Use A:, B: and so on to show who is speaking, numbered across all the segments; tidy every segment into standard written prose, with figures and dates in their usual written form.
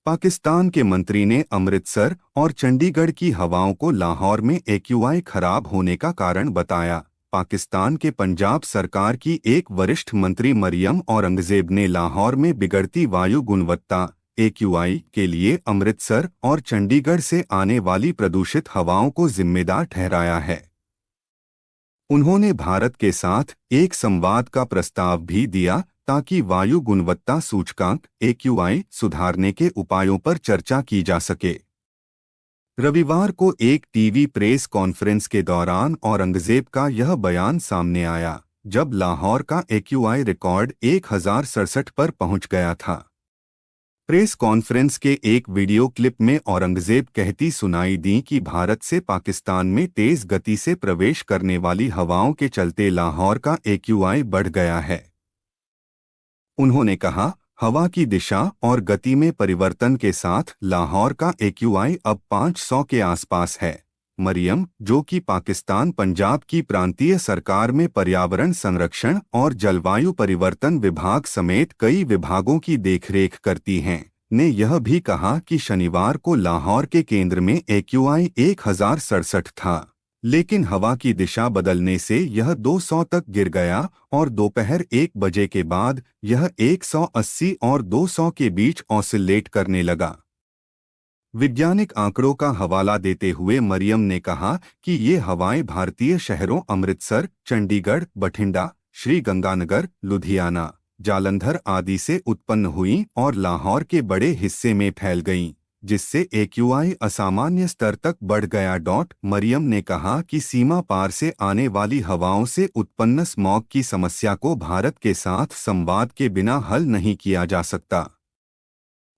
A: पाकिस्तान के मंत्री ने अमृतसर और चंडीगढ़ की हवाओं को लाहौर में एक्यूआई खराब होने का कारण बताया। पाकिस्तान के पंजाब सरकार की एक वरिष्ठ मंत्री मरियम औरंगजेब ने लाहौर में बिगड़ती वायु गुणवत्ता एक्यूआई के लिए अमृतसर और चंडीगढ़ से आने वाली प्रदूषित हवाओं को जिम्मेदार ठहराया है। उन्होंने भारत के साथ एक संवाद का प्रस्ताव भी दिया ताकि वायु गुणवत्ता सूचकांक एक्यूआई सुधारने के उपायों पर चर्चा की जा सके। रविवार को एक टीवी प्रेस कॉन्फ्रेंस के दौरान औरंगजेब का यह बयान सामने आया, जब लाहौर का एक्यूआई रिकॉर्ड 1067 पर पहुंच गया था। प्रेस कॉन्फ्रेंस के एक वीडियो क्लिप में औरंगजेब कहती सुनाई दी कि भारत से पाकिस्तान में तेज गति से प्रवेश करने वाली हवाओं के चलते लाहौर का एक्यूआई बढ़ गया है। उन्होंने कहा, हवा की दिशा और गति में परिवर्तन के साथ लाहौर का एक्यूआई अब 500 के आसपास है। मरियम, जो कि पाकिस्तान पंजाब की प्रांतीय सरकार में पर्यावरण संरक्षण और जलवायु परिवर्तन विभाग समेत कई विभागों की देखरेख करती हैं, ने यह भी कहा कि शनिवार को लाहौर के केंद्र में एक्यूआई 1067 था, लेकिन हवा की दिशा बदलने से यह 200 तक गिर गया और दोपहर 1 बजे के बाद यह 180 और 200 के बीच ऑसिलेट करने लगा। वैज्ञानिक आंकड़ों का हवाला देते हुए मरियम ने कहा कि ये हवाएं भारतीय शहरों अमृतसर, चंडीगढ़, बठिंडा, श्री गंगानगर, लुधियाना, जालंधर आदि से उत्पन्न हुईं और लाहौर के बड़े हिस्से में फैल गईं, जिससे एक्यूआई असामान्य स्तर तक बढ़ गया। मरियम ने कहा कि सीमा पार से आने वाली हवाओं से उत्पन्न स्मॉग की समस्या को भारत के साथ संवाद के बिना हल नहीं किया जा सकता।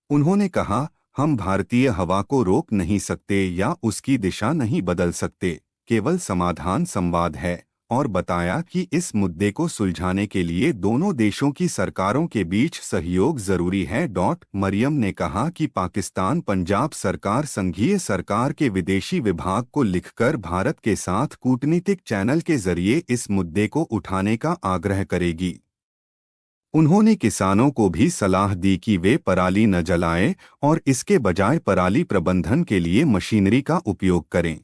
A: उन्होंने कहा, हम भारतीय हवा को रोक नहीं सकते या उसकी दिशा नहीं बदल सकते, केवल समाधान संवाद है, और बताया कि इस मुद्दे को सुलझाने के लिए दोनों देशों की सरकारों के बीच सहयोग जरूरी है। मरियम ने कहा कि पाकिस्तान पंजाब सरकार संघीय सरकार के विदेशी विभाग को लिखकर भारत के साथ कूटनीतिक चैनल के जरिए इस मुद्दे को उठाने का आग्रह करेगी। उन्होंने किसानों को भी सलाह दी कि वे पराली न जलाएं और इसके बजाय पराली प्रबंधन के लिए मशीनरी का उपयोग करें।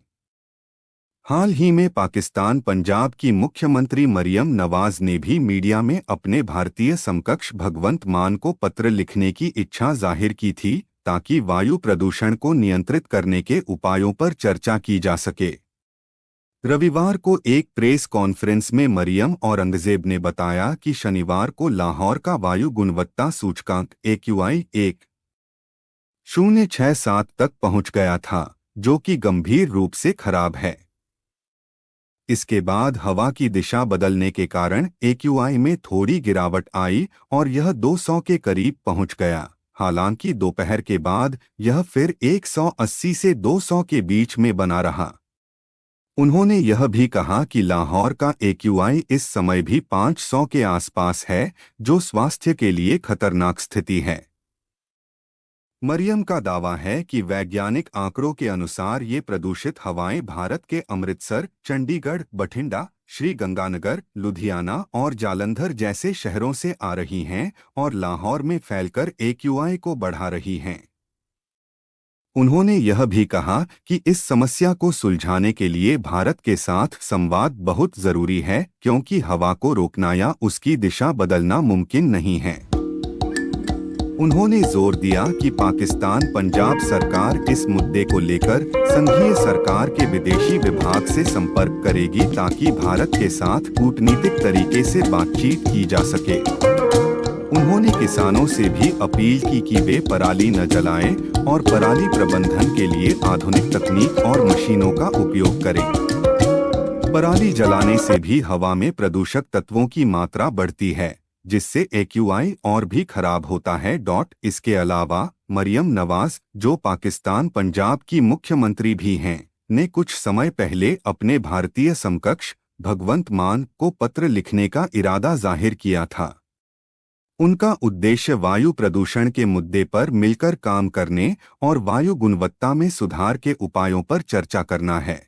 A: हाल ही में पाकिस्तान पंजाब की मुख्यमंत्री मरियम नवाज ने भी मीडिया में अपने भारतीय समकक्ष भगवंत मान को पत्र लिखने की इच्छा जाहिर की थी ताकि वायु प्रदूषण को नियंत्रित करने के उपायों पर चर्चा की जा सके। रविवार को एक प्रेस कॉन्फ्रेंस में मरियम औरंगजेब ने बताया कि शनिवार को लाहौर का वायु गुणवत्ता सूचकांक एक्यूआई 1067 तक पहुंच गया था, जो कि गंभीर रूप से खराब है। इसके बाद हवा की दिशा बदलने के कारण एक्यूआई में थोड़ी गिरावट आई और यह 200 के करीब पहुंच गया। हालांकि दोपहर के बाद यह फिर 180 से 200 के बीच में बना रहा। उन्होंने यह भी कहा कि लाहौर का एक्यूआई इस समय भी 500 के आसपास है, जो स्वास्थ्य के लिए खतरनाक स्थिति है। मरियम का दावा है कि वैज्ञानिक आंकड़ों के अनुसार ये प्रदूषित हवाएं भारत के अमृतसर, चंडीगढ़, बठिंडा, श्री गंगानगर, लुधियाना और जालंधर जैसे शहरों से आ रही हैं और लाहौर में फैलकर एक्यूआई को बढ़ा रही हैं। उन्होंने यह भी कहा कि इस समस्या को सुलझाने के लिए भारत के साथ संवाद बहुत जरूरी है, क्योंकि हवा को रोकना या उसकी दिशा बदलना मुमकिन नहीं है। उन्होंने जोर दिया कि पाकिस्तान पंजाब सरकार इस मुद्दे को लेकर संघीय सरकार के विदेशी विभाग से संपर्क करेगी ताकि भारत के साथ कूटनीतिक तरीके से बातचीत की जा सके। उन्होंने किसानों से भी अपील की कि वे पराली न जलाएं और पराली प्रबंधन के लिए आधुनिक तकनीक और मशीनों का उपयोग करें। पराली जलाने से भी हवा में प्रदूषक तत्वों की मात्रा बढ़ती है, जिससे एक्यूआई और भी खराब होता है। इसके अलावा मरियम नवाज, जो पाकिस्तान पंजाब की मुख्यमंत्री भी हैं, ने कुछ समय पहले अपने भारतीय समकक्ष भगवंत मान को पत्र लिखने का इरादा जाहिर किया था। उनका उद्देश्य वायु प्रदूषण के मुद्दे पर मिलकर काम करने और वायु गुणवत्ता में सुधार के उपायों पर चर्चा करना है।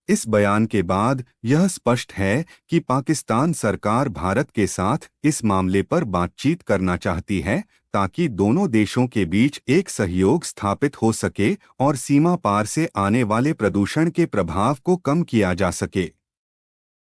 A: इस बयान के बाद यह स्पष्ट है कि पाकिस्तान सरकार भारत के साथ इस मामले पर बातचीत करना चाहती है ताकि दोनों देशों के बीच एक सहयोग स्थापित हो सके और सीमा पार से आने वाले प्रदूषण के प्रभाव को कम किया जा सके।